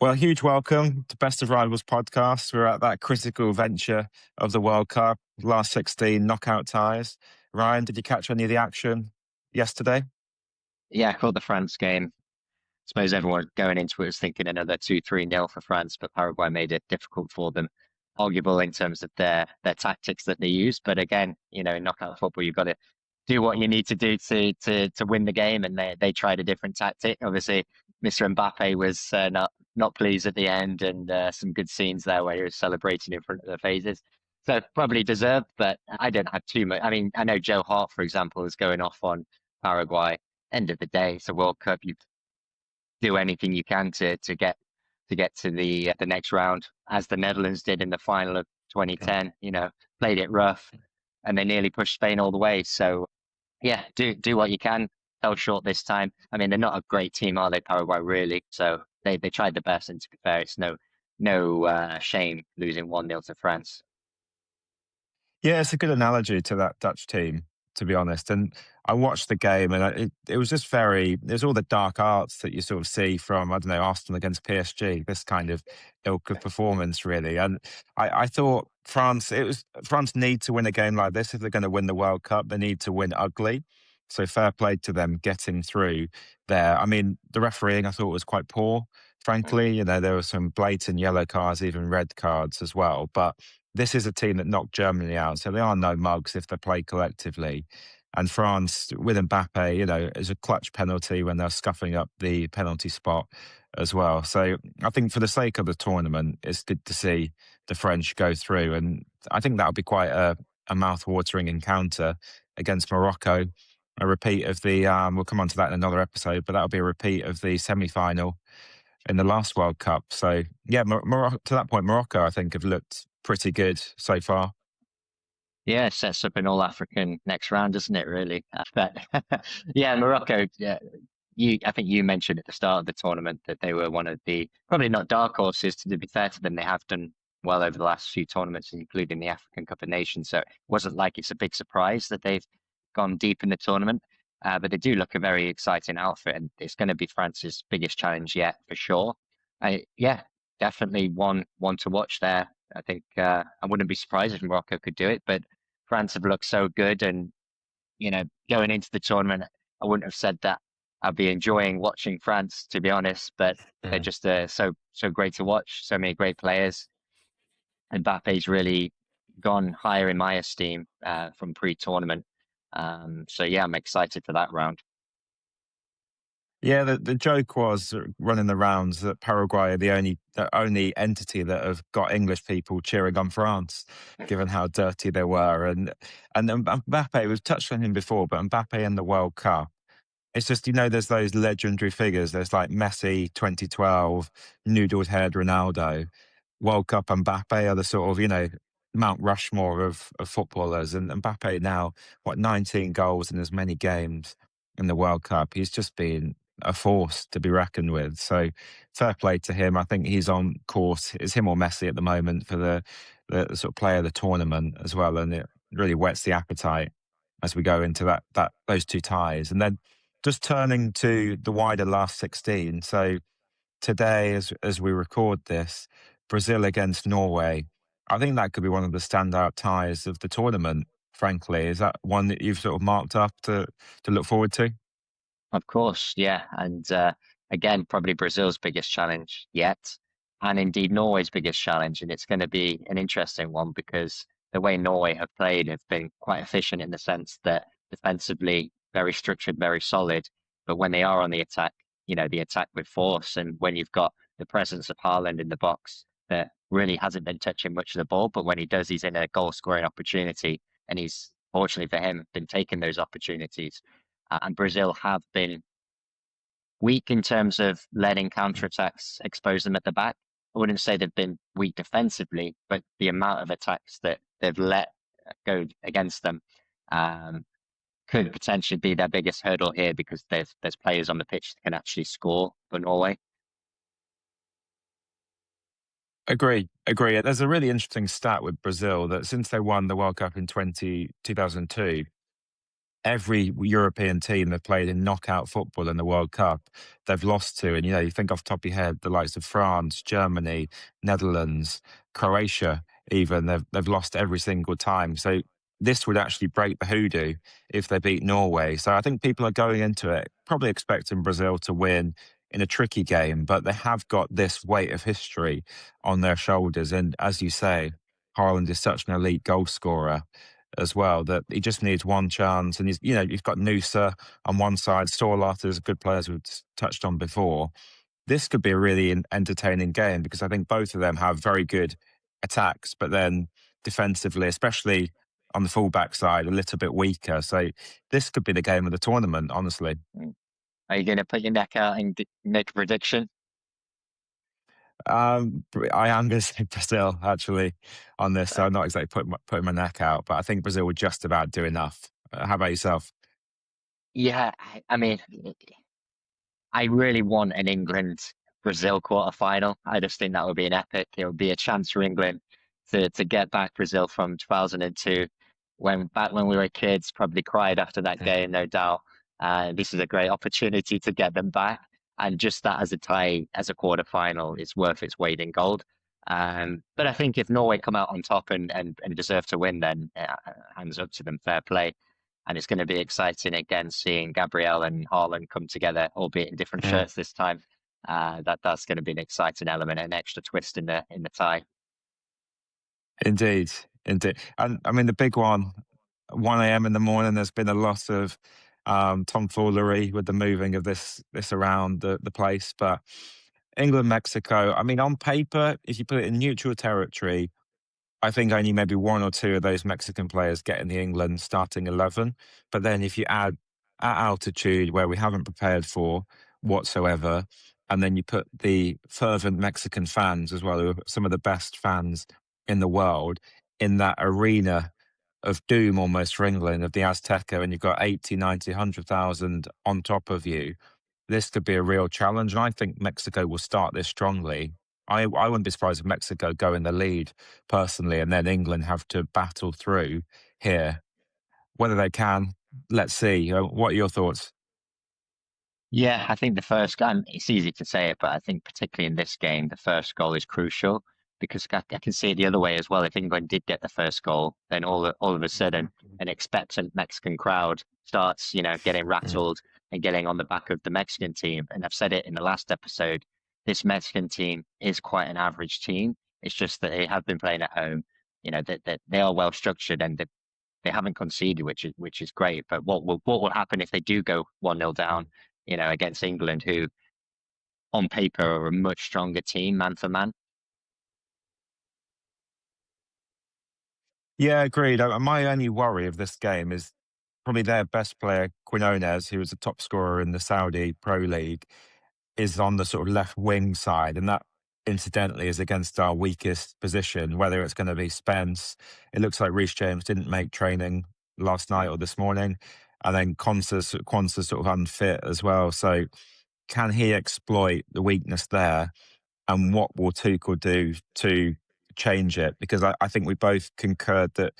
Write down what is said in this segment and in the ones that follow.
Well, a huge welcome to Best of Rivals podcast. We're at that critical venture of the World Cup, last 16 knockout ties. Ryan, did you catch any of the action yesterday? Yeah, I caught the France game. Suppose everyone going into it was thinking another 2-3 nil for France, but Paraguay made it difficult for them. Arguable in terms of their tactics that they use. But again, in knockout football, you've got to do what you need to do to win the game. And they tried a different tactic. Obviously, Mr. Mbappe was not pleased at the end, and some good scenes there where he was celebrating in front of the faces. So probably deserved, but I don't have too much. I mean, I know Joe Hart, for example, is going off on Paraguay. End of the day, it's a World Cup. You do anything you can to get to the next round, as the Netherlands did in the final of 2010. Played it rough, and they nearly pushed Spain all the way. So yeah, do what you can. Fell short this time. I mean, they're not a great team, are they, Paraguay? Really? So they tried the best, and to be fair, it's no shame losing 1-0 to France. Yeah, it's a good analogy to that Dutch team, to be honest. And I watched the game, and it was just there's all the dark arts that you sort of see from, I don't know, Arsenal against PSG, this kind of ilk of performance, really. And I thought France need to win a game like this if they're going to win the World Cup. They need to win ugly. So fair play to them getting through there. I mean, the refereeing I thought was quite poor, frankly. There were some blatant yellow cards, even red cards as well. But this is a team that knocked Germany out, so they are no mugs if they play collectively. And France with Mbappe, is a clutch penalty when they're scuffing up the penalty spot as well. So I think for the sake of the tournament, it's good to see the French go through. And I think that'll be quite a mouth-watering encounter against Morocco. A repeat of we'll come on to that in another episode, but that'll be a repeat of the semi-final in the last World Cup. So yeah, to that point, Morocco, I think, have looked pretty good so far. Yeah, it sets up an all African next round, doesn't it? Really, but yeah, Morocco. Yeah, I think you mentioned at the start of the tournament that they were one of the probably not dark horses. To be fair to them, they have done well over the last few tournaments, including the African Cup of Nations. So it wasn't like it's a big surprise that they've gone deep in the tournament. But they do look a very exciting outfit, and it's going to be France's biggest challenge yet for sure. Yeah, definitely one to watch there. I think I wouldn't be surprised if Morocco could do it, but France have looked so good, and going into the tournament, I wouldn't have said that I'd be enjoying watching France, to be honest. But they're Mm. just so great to watch. So many great players. And Mbappe's really gone higher in my esteem from pre-tournament. So yeah, I'm excited for that round. Yeah, the joke was running the rounds that Paraguay are the only entity that have got English people cheering on France, given how dirty they were. And Mbappe, we've touched on him before, but Mbappe in the World Cup. It's just, there's those legendary figures. There's like Messi 2012, noodled haired Ronaldo, World Cup Mbappe are the sort of, Mount Rushmore of footballers. And Mbappe now, 19 goals in as many games in the World Cup. He's just been a force to be reckoned with. So fair play to him. I think he's on course. It's him or Messi at the moment for the sort of player of the tournament as well. And it really whets the appetite as we go into those two ties. And then just turning to the wider last 16. So today, as we record this, Brazil against Norway. I think that could be one of the standout ties of the tournament, frankly. Is that one that you've sort of marked up to look forward to? Of course, yeah. And again, probably Brazil's biggest challenge yet, and indeed Norway's biggest challenge. And it's going to be an interesting one because the way Norway have played have been quite efficient in the sense that defensively, very structured, very solid. But when they are on the attack, the attack with force. And when you've got the presence of Haaland in the box that really hasn't been touching much of the ball, but when he does, he's in a goal scoring opportunity. And he's, fortunately for him, been taking those opportunities. And Brazil have been weak in terms of letting counterattacks expose them at the back. I wouldn't say they've been weak defensively, but the amount of attacks that they've let go against them um, could potentially be their biggest hurdle here because there's players on the pitch that can actually score for Norway. Agree, agree. There's a really interesting stat with Brazil that since they won the World Cup in 2002, every European team they've played in knockout football in the World Cup, they've lost to. And, you think off the top of your head, the likes of France, Germany, Netherlands, Croatia, even, they've lost every single time. So this would actually break the hoodoo if they beat Norway. So I think people are going into it probably expecting Brazil to win in a tricky game, but they have got this weight of history on their shoulders. And as you say, Haaland is such an elite goal scorer as well that he just needs one chance. And you've got Noosa on one side, Storlath is a good player as we've touched on before. This could be a really entertaining game because I think both of them have very good attacks, but then defensively, especially on the fullback side, a little bit weaker. So this could be the game of the tournament, honestly. Are you going to put your neck out and make a prediction? I am going to say Brazil actually on this. So Uh, I'm not exactly putting my neck out, but I think Brazil would just about do enough. How about yourself? yeah, I mean, I really want an England Brazil quarterfinal. I just think that would be an epic. It would be a chance for England to get back Brazil from 2002, when we were kids. Probably cried after that game, no doubt. This is a great opportunity to get them back, and just that as a tie, as a quarterfinal, it's worth its weight in gold. But I think if Norway come out on top and deserve to win, then hands up to them, fair play. And it's going to be exciting again seeing Gabriel and Haaland come together, albeit in different Mm. shirts this time. That's going to be an exciting element, an extra twist in the tie. Indeed, indeed. And I mean, the big one, 1 a.m. in the morning, there's been a lot of tomfoolery with the moving of this around the place. But England, Mexico, I mean, on paper, if you put it in neutral territory, I think only maybe one or two of those Mexican players get in the England starting 11. But then if you add at altitude where we haven't prepared for whatsoever, and then you put the fervent Mexican fans as well, who are some of the best fans in the world, in that arena of doom almost for England, of the Azteca, and you've got 80, 90, 100,000 on top of you, this could be a real challenge. And I think Mexico will start this strongly. I wouldn't be surprised if Mexico go in the lead personally, and then England have to battle through here. Whether they can, let's see. What are your thoughts? Yeah, I think the first goal, it's easy to say it, but I think particularly in this game, the first goal is crucial because I can see it the other way as well. If England did get the first goal, then all of a sudden an expectant Mexican crowd starts, getting Mm. rattled and getting on the back of the Mexican team. And I've said it in the last episode, this Mexican team is quite an average team. It's just that they have been playing at home, that they are well structured and they haven't conceded, which is great. But what will happen if they do go 1-0 down, against England, who on paper are a much stronger team, man for man? Yeah, agreed. My only worry of this game is probably their best player, Quinones, who was the top scorer in the Saudi Pro League, is on the sort of left wing side, and that incidentally is against our weakest position. Whether it's going to be Spence, it looks like Reece James didn't make training last night or this morning, and then Quansah's sort of unfit as well. So can he exploit the weakness there? And what will Tuchel do to change it? Because I think we both concurred that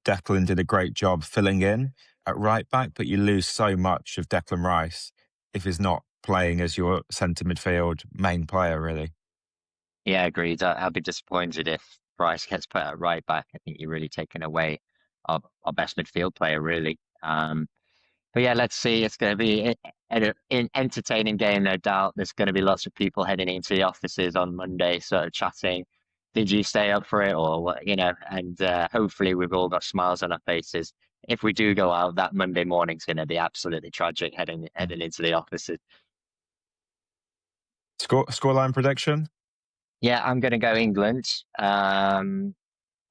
Declan did a great job filling in at right back, but you lose so much of Declan Rice if he's not playing as your centre midfield main player, really. Yeah, agreed. I'll be disappointed if Bryce gets put at right back. I think you're really taking away our best midfield player, really. But yeah, let's see. It's going to be an entertaining game, no doubt. There's going to be lots of people heading into the offices on Monday, sort of chatting. Did you stay up for it, or what? And hopefully we've all got smiles on our faces. If we do go out, that Monday morning's going to be absolutely tragic heading into the offices. Scoreline prediction? Yeah, I'm going to go England. I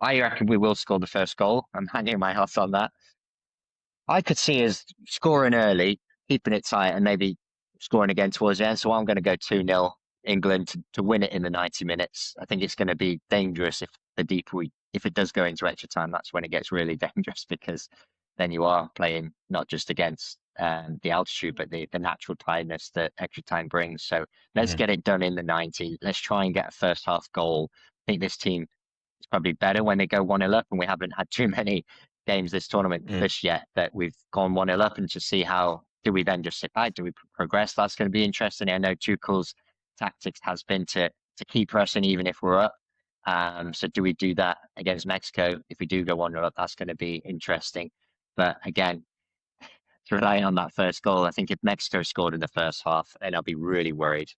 reckon we will score the first goal. I'm hanging my hat on that. I could see us scoring early, keeping it tight, and maybe scoring again towards the end. So I'm going to go 2-0 England to win it in the 90 minutes. I think it's going to be dangerous if it does go into extra time. That's when it gets really dangerous because then you are playing not just against the altitude, but the natural tiredness that extra time brings. So let's Mhm. get it done in the 90. Let's try and get a first half goal. I think this team is probably better when they go 1-0 up, and we haven't had too many games this tournament Mm. just yet that we've gone 1-0 up, and to see how do we then just sit back? Do we progress? That's going to be interesting. I know Tuchel's tactics has been to keep pressing even if we're up. So do we do that against Mexico? If we do go 1-0 up, that's going to be interesting. But again, relying on that first goal, I think if Mexico scored in the first half, then I'll be really worried.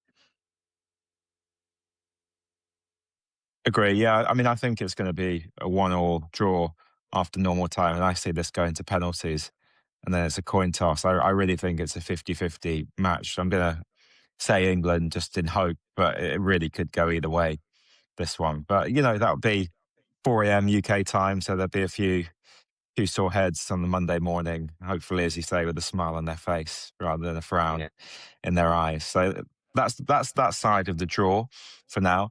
Agree. Yeah, I mean, I think it's going to be a 1-1 draw after normal time, and I see this going to penalties, and then it's a coin toss. I really think it's a 50-50 match. I'm going to say England just in hope, but it really could go either way, this one. But, that would be 4 a.m. UK time, so there'll be a few sore heads on the Monday morning, hopefully, as you say, with a smile on their face rather than a frown Yeah. in their eyes. So that's that side of the draw for now.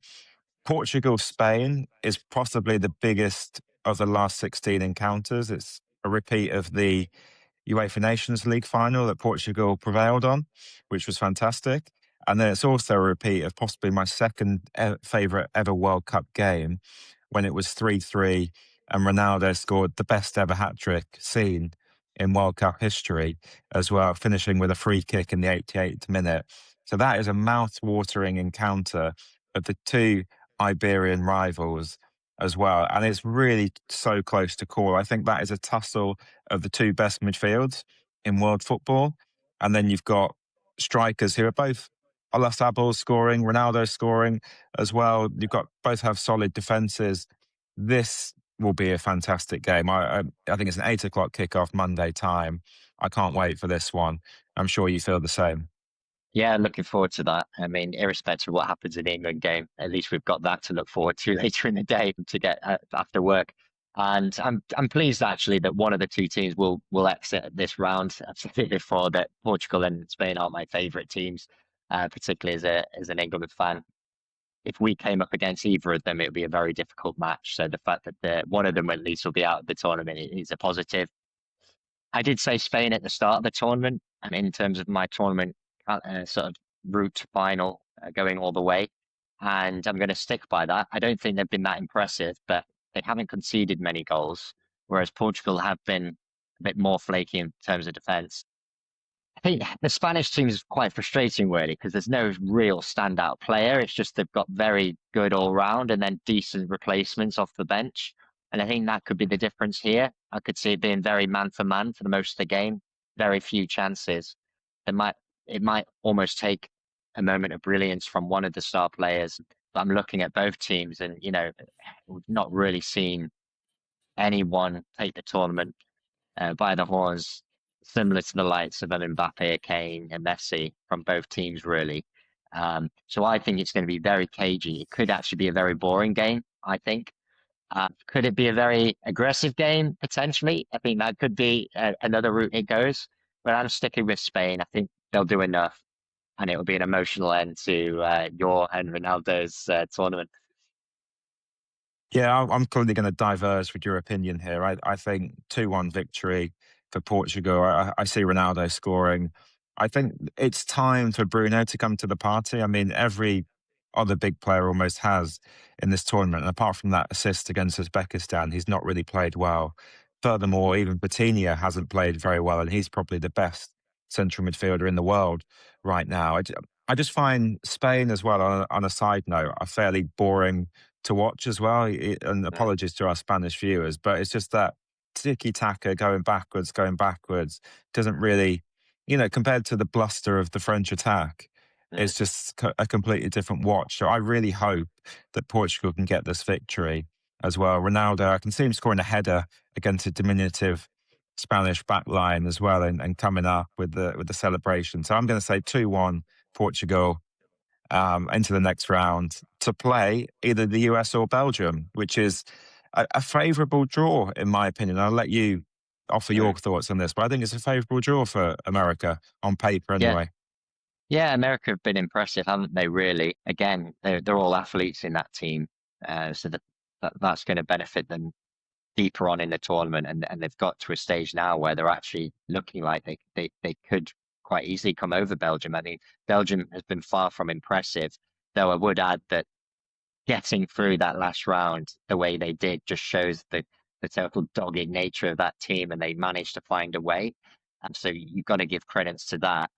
Portugal Spain is possibly the biggest of the last 16 encounters. It's a repeat of the UEFA Nations League final that Portugal prevailed on, which was fantastic. And then it's also a repeat of possibly my second favourite ever World Cup game when it was 3-3 and Ronaldo scored the best ever hat trick seen in World Cup history as well, finishing with a free kick in the 88th minute. So that is a mouth-watering encounter of the two Iberian rivals as well. And it's really so close to call. I think that is a tussle of the two best midfields in world football. And then you've got strikers who are both Oyarzabal scoring, Ronaldo scoring as well. You've got both have solid defenses. This will be a fantastic game. I think it's an 8 o'clock kickoff Monday time. I can't wait for this one. I'm sure you feel the same. Yeah, looking forward to that. I mean, irrespective of what happens in the England game, at least we've got that to look forward to later in the day to get after work. And I'm pleased actually that one of the two teams will exit this round. I've said it before that Portugal and Spain aren't my favourite teams, particularly as an England fan. If we came up against either of them, it would be a very difficult match. So the fact that one of them at least will be out of the tournament is a positive. I did say Spain at the start of the tournament, and in terms of my tournament sort of route to final going all the way, and I'm going to stick by that. I don't think they've been that impressive, but they haven't conceded many goals, whereas Portugal have been a bit more flaky in terms of defence. I think the Spanish team is quite frustrating, really, because there's no real standout player. It's just they've got very good all round and then decent replacements off the bench. And I think that could be the difference here. I could see it being very man for man for the most of the game, very few chances. It might almost take a moment of brilliance from one of the star players. But I'm looking at both teams, and we've not really seen anyone take the tournament by the horns, similar to the likes of an Mbappe, Kane, and Messi from both teams, really. So I think it's going to be very cagey. It could actually be a very boring game, I think. Could it be a very aggressive game, potentially? I think that could be another route it goes. But I'm sticking with Spain. I think they'll do enough, and it will be an emotional end to your and Ronaldo's tournament. Yeah, I'm clearly going to diverge with your opinion here. I think 2-1 victory for Portugal. I see Ronaldo scoring. I think it's time for Bruno to come to the party. I mean, every other big player almost has in this tournament. And apart from that assist against Uzbekistan, he's not really played well. Furthermore, even Coutinho hasn't played very well, and he's probably the best central midfielder in the world right now. I just find Spain as well, on a side note, are fairly boring to watch as well. And Mm, apologies to our Spanish viewers, but it's just that tiki taka going backwards doesn't really, compared to the bluster of the French attack, mm. it's just a completely different watch. So I really hope that Portugal can get this victory as well. Ronaldo, I can see him scoring a header against a diminutive Spanish back line as well, and coming up with the celebration. So I'm going to say 2-1 Portugal into the next round to play either the US or Belgium, which is a favourable draw, in my opinion. I'll let you offer your Mm. thoughts on this, but I think it's a favourable draw for America on paper Yeah. anyway. Yeah, America have been impressive, haven't they, really? Again, they're all athletes in that team. So that's going to benefit them deeper on in the tournament. And they've got to a stage now where they're actually looking like they could quite easily come over Belgium. I mean, Belgium has been far from impressive, though I would add that getting through that last round the way they did just shows the the total dogged nature of that team, and they managed to find a way. And so you've got to give credits to that.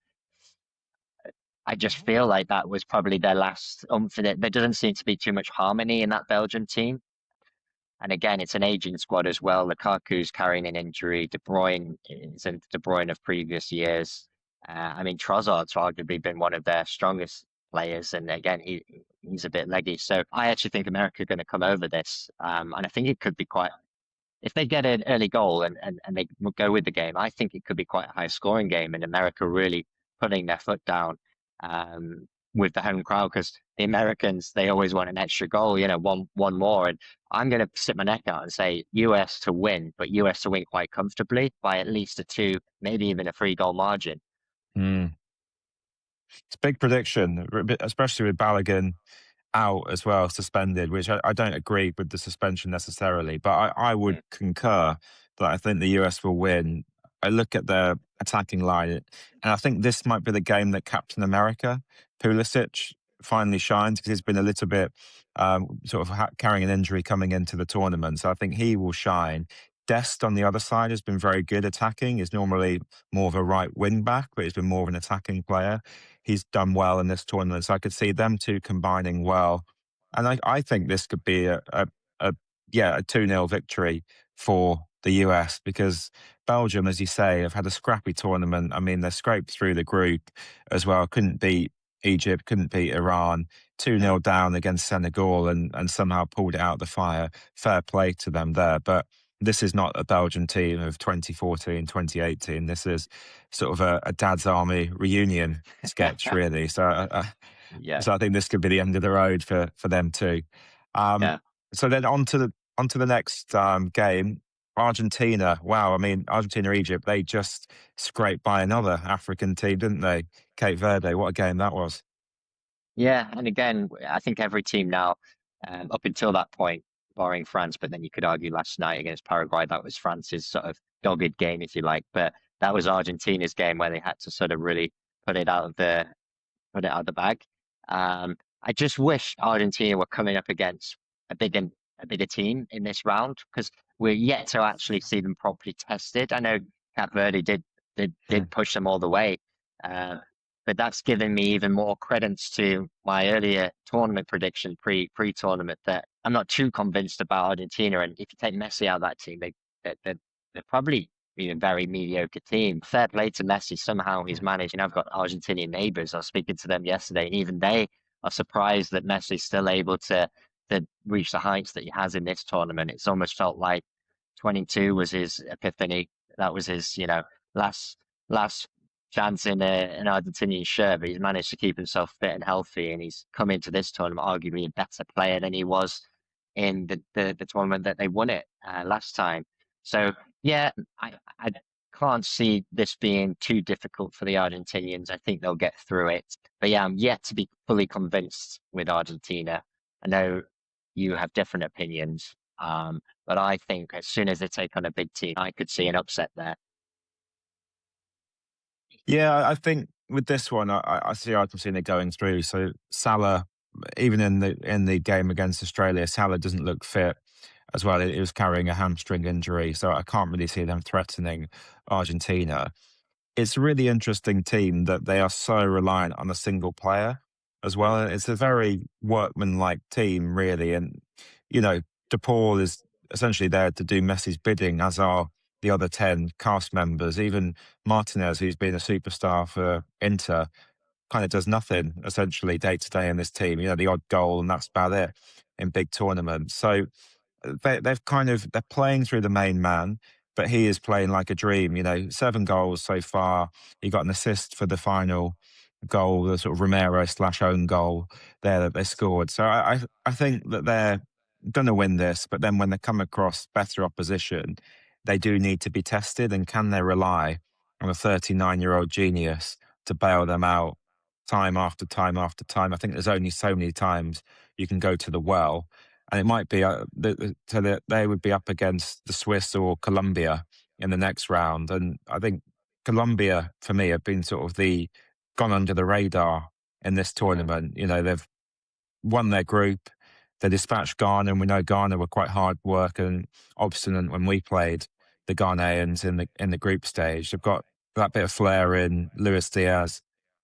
I just feel like that was probably their last umph in it. There doesn't seem to be too much harmony in that Belgium team. And again, it's an aging squad as well. Lukaku's carrying an injury. De Bruyne isn't De Bruyne of previous years. I mean, Trossard's arguably been one of their strongest players, and again, he's a bit leggy. So I actually think America are going to come over this, and I think it could be quite. If they get an early goal and they go with the game, I think it could be quite a high scoring game, and America really putting their foot down with the home crowd, because the Americans, they always want an extra goal, one more. And I'm going to sit my neck out and say US to win, but US to win quite comfortably by at least a two, maybe even a 3 goal margin. Mm. It's a big prediction, especially with Balogun out as well, suspended, which I don't agree with the suspension necessarily, but I would Mm, concur that I think the US will win. I look at their attacking line, and I think this might be the game that Captain America, Pulisic, finally shines, because he's been a little bit sort of carrying an injury coming into the tournament. So I think he will shine. Dest on the other side has been very good attacking. He's normally more of a right wing back, but he's been more of an attacking player. He's done well in this tournament. So I could see them two combining well. And I think this could be a yeah, a 2-0 victory for the US, because Belgium, as you say, have had a scrappy tournament. I mean, they scraped through the group as well, couldn't beat Egypt, couldn't beat Iran, 2-0 down against Senegal, and somehow pulled it out of the fire. Fair play to them there. But this is not a Belgian team of 2014, 2018. This is sort of a Dad's Army reunion sketch, really. yeah, So I think this could be the end of the road for them too. Um, yeah. so then on to the next game, Argentina. Wow, I mean, Argentina, Egypt, they just scraped by another African team, didn't they? Cape Verde. What a game that was. Yeah, and again, I think every team now, up until that point, barring France, but then you could argue last night against Paraguay, that was France's sort of dogged game, if you like. But that was Argentina's game where they had to sort of really put it out of the put it out of the bag. I just wish Argentina were coming up against a bigger a bigger team in this round, because we're yet to actually see them properly tested. I know Cap Verde did push them all the way, uh, but that's given me even more credence to my earlier tournament prediction pre-tournament, that I'm not too convinced about Argentina. And if you take Messi out of that team, they're probably a very mediocre team. Fair play to Messi. Somehow he's managed. And I've got Argentinian neighbours. I was speaking to them yesterday, and even they are surprised that Messi's still able to reach the heights that he has in this tournament. It's almost felt like 22 was his epiphany. That was his, last chance in an Argentinian shirt. But he's managed to keep himself fit and healthy, and he's come into this tournament arguably a better player than he was in the tournament that they won it last time. So yeah, I can't see this being too difficult for the Argentinians. I think they'll get through it. But yeah, I'm yet to be fully convinced with Argentina. I know you have different opinions, but I think as soon as they take on a big team, I could see an upset there. Yeah, I think with this one, I see Argentina going through. So Salah, even in the game against Australia, Salah doesn't look fit as well. He was carrying a hamstring injury, so I can't really see them threatening Argentina. It's a really interesting team that they are so reliant on a single player as Mm, well. It's a very workmanlike team, really. And, De Paul is essentially there to do Messi's bidding, as are the other 10 cast members. Even Martinez, who's been a superstar for Inter, kind of does nothing essentially day to day in this team. The odd goal, and that's about it in big tournaments. So they're playing through the main man, but he is playing like a dream. 7 goals so far. He got an assist for the final goal, the sort of Romero/own goal there that they scored. So I think that they're going to win this, but then when they come across better opposition, they do need to be tested. And can they rely on a 39-year-old genius to bail them out time after time after time? I think there's only so many times you can go to the well, and it might be so that they would be up against the Swiss or Colombia in the next round. And I think Colombia, for me, have been sort of the gone under the radar in this mm, tournament. They've won their group. They dispatched Ghana, and we know Ghana were quite hard work and obstinate when we played the Ghanaians in the group stage. They've got that bit of flair in Luis Diaz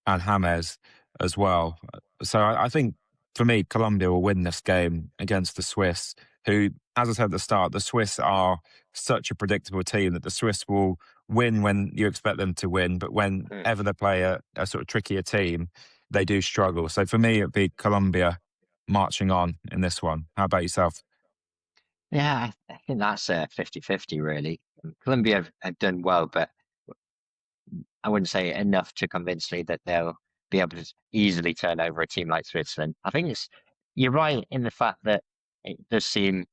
and James as well. So I think for me, Colombia will win this game against the Swiss, who, as I said at the start, the Swiss are such a predictable team that the Swiss will win when you expect them to win, but whenever they play a sort of trickier team, they do struggle. So for me, it'd be Colombia marching on in this one. How about yourself? Yeah, I think that's a 50-50 really. Colombia have done well, but I wouldn't say enough to convince me that they'll be able to easily turn over a team like Switzerland. I think you're right in the fact that it does seem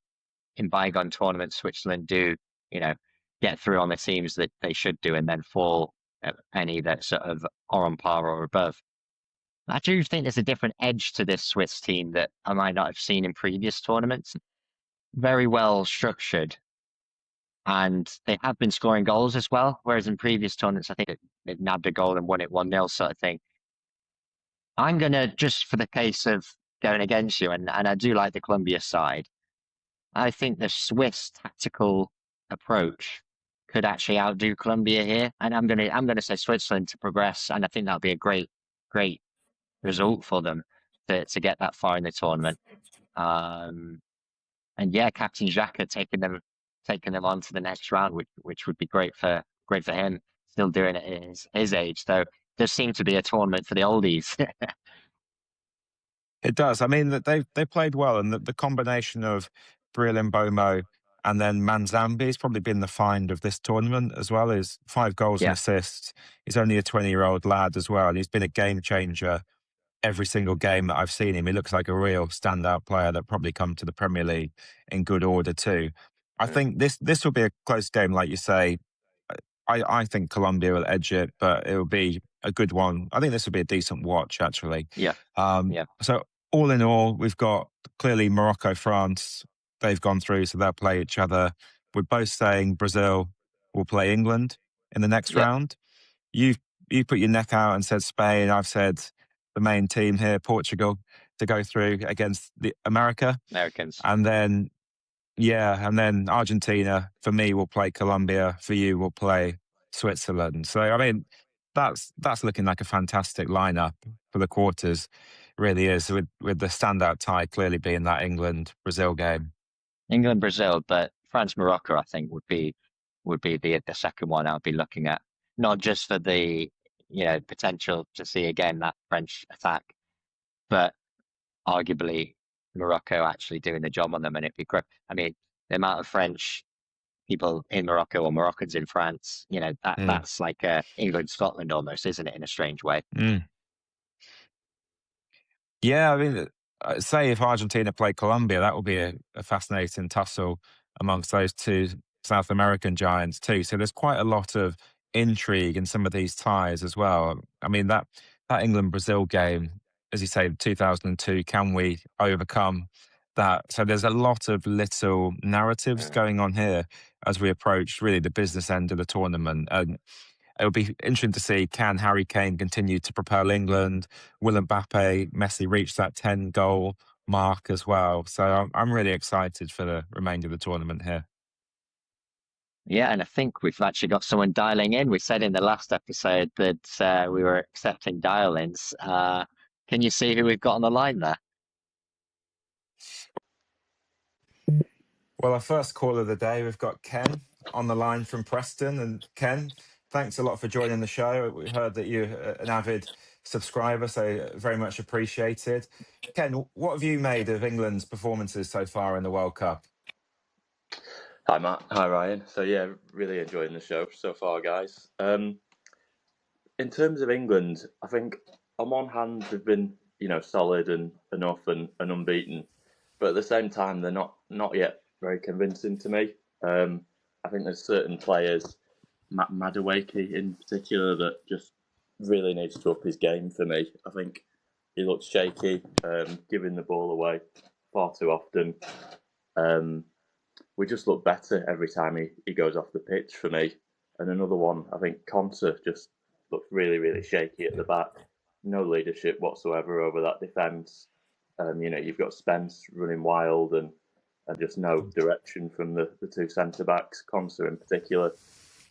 in bygone tournaments, Switzerland do, you know, get through on the teams that they should do and then fall at any that sort of are on par or above. I do think there's a different edge to this Swiss team that I might not have seen in previous tournaments. Very well structured, and they have been scoring goals as well. Whereas in previous tournaments, I think they've nabbed a goal and won it 1-0 sort of thing. I'm gonna, just for the case of going against you, and I do like the Colombia side. I think the Swiss tactical approach could actually outdo Colombia here, and I'm gonna say Switzerland to progress, and I think that'll be a great result for them to get that far in the tournament. Um, and yeah, Captain Xhaka taking them on to the next round, which would be great for him. Still doing it at his age, though. There seems to be a tournament for the oldies. It does. I mean, that they played well, and the combination of Breel Mbomo and then Manzambi has probably been the find of this tournament as well. Is 5 goals and Yeah. assists. He's only a 20-year-old lad as well, and he's been a game changer every single game that I've seen him. He looks like a real standout player that probably come to the Premier League in good order too. I Mm. think this will be a close game, like you say. I think Colombia will edge it, but it will be a good one. I think this will be a decent watch, actually. Yeah. Yeah. So all in all, we've got clearly Morocco, France. They've gone through, so they'll play each other. We're both saying Brazil will play England in the next Yep. round. You've you put your neck out and said Spain. I've said the main team here, Portugal, to go through against the America, Americans. and then and then Argentina for me will play Colombia. For you will play Switzerland. So I mean, that's looking like a fantastic lineup for the quarters. Really is, with the standout tie clearly being that England Brazil game. England, Brazil, but France, Morocco, I think would be the second one I'll be looking at. Not just for the potential to see again that French attack, but arguably Morocco actually doing the job on them, and it'd be great. I mean, the amount of French people in Morocco or Moroccans in France, Mm, that's like England, Scotland almost, isn't it, in a strange way? mm. Yeah, I mean, say if Argentina play Colombia, that will be a fascinating tussle amongst those two South American giants too. So there's quite a lot of intrigue in some of these ties as well. I mean, that England Brazil game, as you say, 2002, can we overcome that? So there's a lot of little narratives Mm. going on here as we approach really the business end of the tournament. And it'll be interesting to see, can Harry Kane continue to propel England? Will Mbappe, Messi reach that 10-goal mark as well? So I'm really excited for the remainder of the tournament here. Yeah, and I think we've actually got someone dialing in. We said in the last episode that we were accepting dial-ins. Can you see who we've got on the line there? Well, our first call of the day, we've got Ken on the line from Preston. And Ken, thanks a lot for joining the show. We heard that you're an avid subscriber, so very much appreciated. Ken, what have you made of England's performances so far in the World Cup? Hi Matt, hi Ryan. So yeah, really enjoying the show so far, guys. In terms of England, I think on one hand they've been solid and enough and unbeaten, but at the same time they're not yet very convincing to me. I think there's certain players, Matt Madueke in particular, that just really needs to up his game for me. I think he looks shaky, giving the ball away far too often. We just look better every time he goes off the pitch for me. And another one, I think Konsa just looks really, really shaky at the back. No leadership whatsoever over that defence. You've got Spence running wild and just no direction from the two centre backs, Konsa in particular.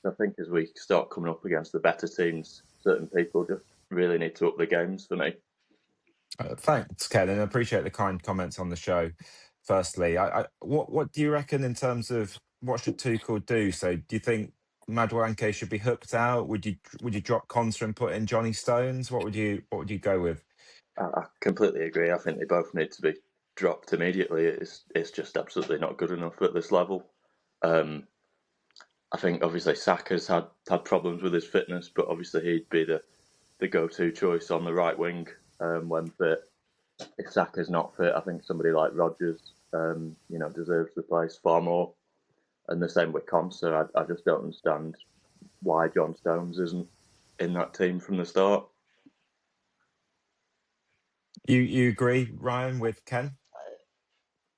I think as we start coming up against the better teams, certain people just really need to up the games for me. Thanks, Ken, and I appreciate the kind comments on the show. Firstly, what do you reckon in terms of what should Tuchel do? So, do you think Madueke should be hooked out? Would you drop Konsa and put in Johnny Stones? What would you go with? I completely agree. I think they both need to be dropped immediately. It's just absolutely not good enough at this level. I think obviously Saka's had problems with his fitness, but obviously he'd be the go-to choice on the right wing when fit. If Saka's not fit, I think somebody like Rodgers, deserves the place far more. And the same with Konsa. I just don't understand why John Stones isn't in that team from the start. You agree, Ryan, with Ken?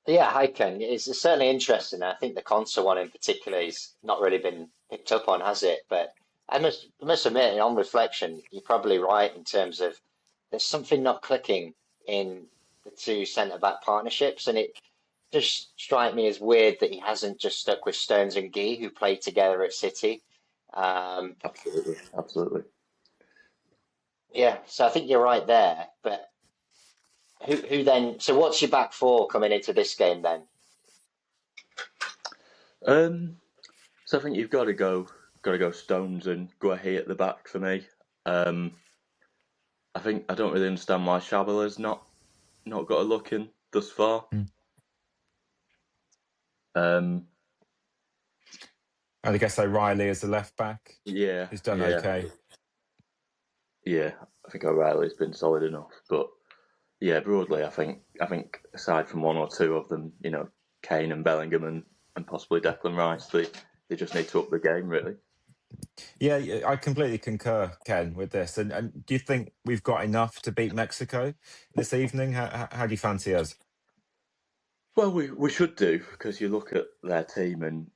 Yeah, hi Ken. It's certainly interesting. I think the Consa one in particular has not really been picked up on, has it? But I must admit, on reflection, you're probably right in terms of there's something not clicking in the two centre back partnerships, and it just strike me as weird that he hasn't just stuck with Stones and Gee, who played together at City. Absolutely. Yeah, so I think you're right there. But who then? So what's your back four coming into this game then? So I think you've got to go Stones and Guehi at the back for me. I don't really understand why Chabala's not got a look in thus far. I guess O'Reilly as the left back. Yeah, He's done okay. Yeah, I think O'Reilly's been solid enough, but yeah, broadly, I think aside from one or two of them, Kane and Bellingham and possibly Declan Rice, they just need to up the game really. Yeah, I completely concur, Ken, with this. And do you think we've got enough to beat Mexico this evening? How do you fancy us? Well, we should do, because you look at their team and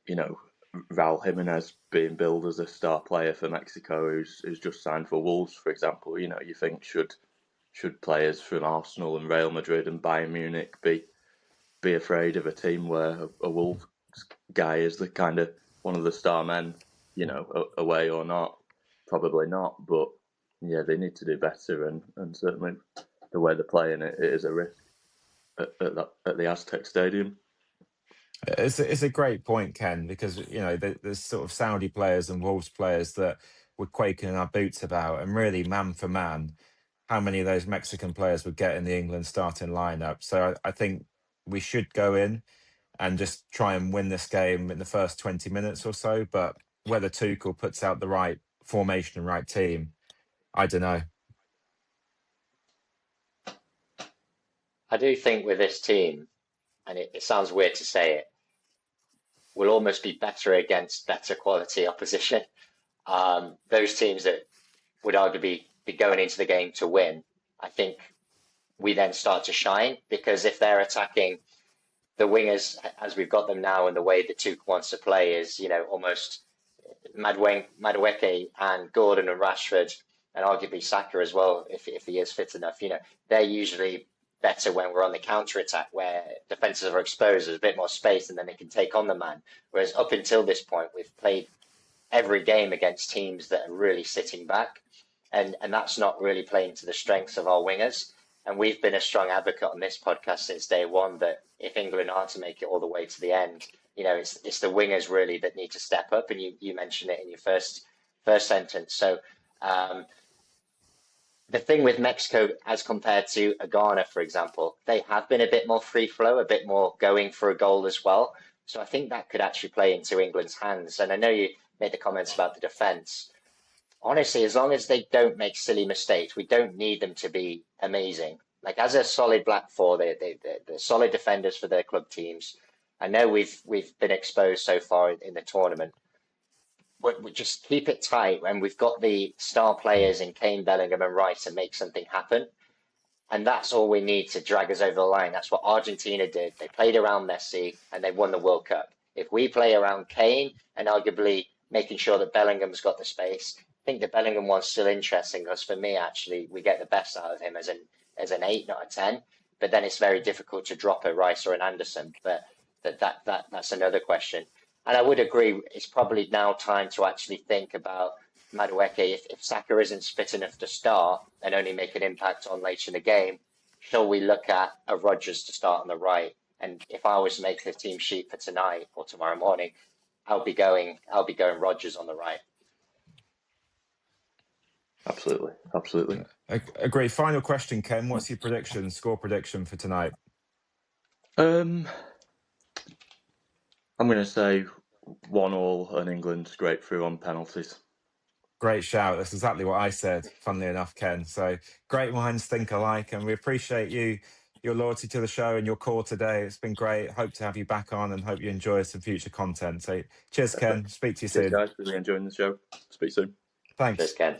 Raul Jimenez being billed as a star player for Mexico, who's just signed for Wolves, for example. You think should players from Arsenal and Real Madrid and Bayern Munich be afraid of a team where a Wolves guy is the kind of one of the star men, away or not? Probably not, but yeah, they need to do better, and certainly the way they're playing it is a risk at the Aztec Stadium. It's a great point, Ken, because there's sort of Saudi players and Wolves players that we're quaking in our boots about, and really man for man, how many of those Mexican players would get in the England starting lineup. So I think we should go in and just try and win this game in the first 20 minutes or so. But whether Tuchel puts out the right formation and right team, I don't know. I do think with this team, and it sounds weird to say it, we'll almost be better against better quality opposition. Those teams that would arguably be going into the game to win, I think we then start to shine, because if they're attacking the wingers as we've got them now and the way that Tuchel wants to play is, almost Madueke and Gordon and Rashford and arguably Saka as well, if he is fit enough, they're usually better when we're on the counter attack, where defenses are exposed, there's a bit more space, and then they can take on the man. Whereas up until this point, we've played every game against teams that are really sitting back, and that's not really playing to the strengths of our wingers. And we've been a strong advocate on this podcast since day one that if England are to make it all the way to the end, it's the wingers really that need to step up. And you mentioned it in your first sentence. So the thing with Mexico, as compared to Ghana, for example, they have been a bit more free flow, a bit more going for a goal as well. So I think that could actually play into England's hands. And I know you made the comments about the defence. Honestly, as long as they don't make silly mistakes, we don't need them to be amazing. Like as a solid black four, they're solid defenders for their club teams. I know we've been exposed so far in the tournament. We just keep it tight, and we've got the star players in Kane, Bellingham, and Rice to make something happen. And that's all we need to drag us over the line. That's what Argentina did. They played around Messi and they won the World Cup. If we play around Kane and arguably making sure that Bellingham's got the space, I think the Bellingham one's still interesting, because for me, actually, we get the best out of him as an 8, not a 10. but then it's very difficult to drop a Rice or an Anderson. But that's another question. And I would agree, it's probably now time to actually think about Madueke. If Saka isn't fit enough to start and only make an impact on later in the game, shall we look at a Rodgers to start on the right? And if I was to make the team sheet for tonight or tomorrow morning, I'll be going Rodgers on the right. Absolutely. Agree. Final question, Ken. What's your score prediction for tonight? I'm going to say 1-1 and England scrape through on penalties. Great shout. That's exactly what I said, funnily enough, Ken. So great minds think alike, and we appreciate your loyalty to the show and your call today. It's been great. Hope to have you back on and hope you enjoy some future content. So cheers, Ken. Speak to you soon. Cheers, guys. Really enjoying the show. Speak soon. Thanks. Cheers, Ken.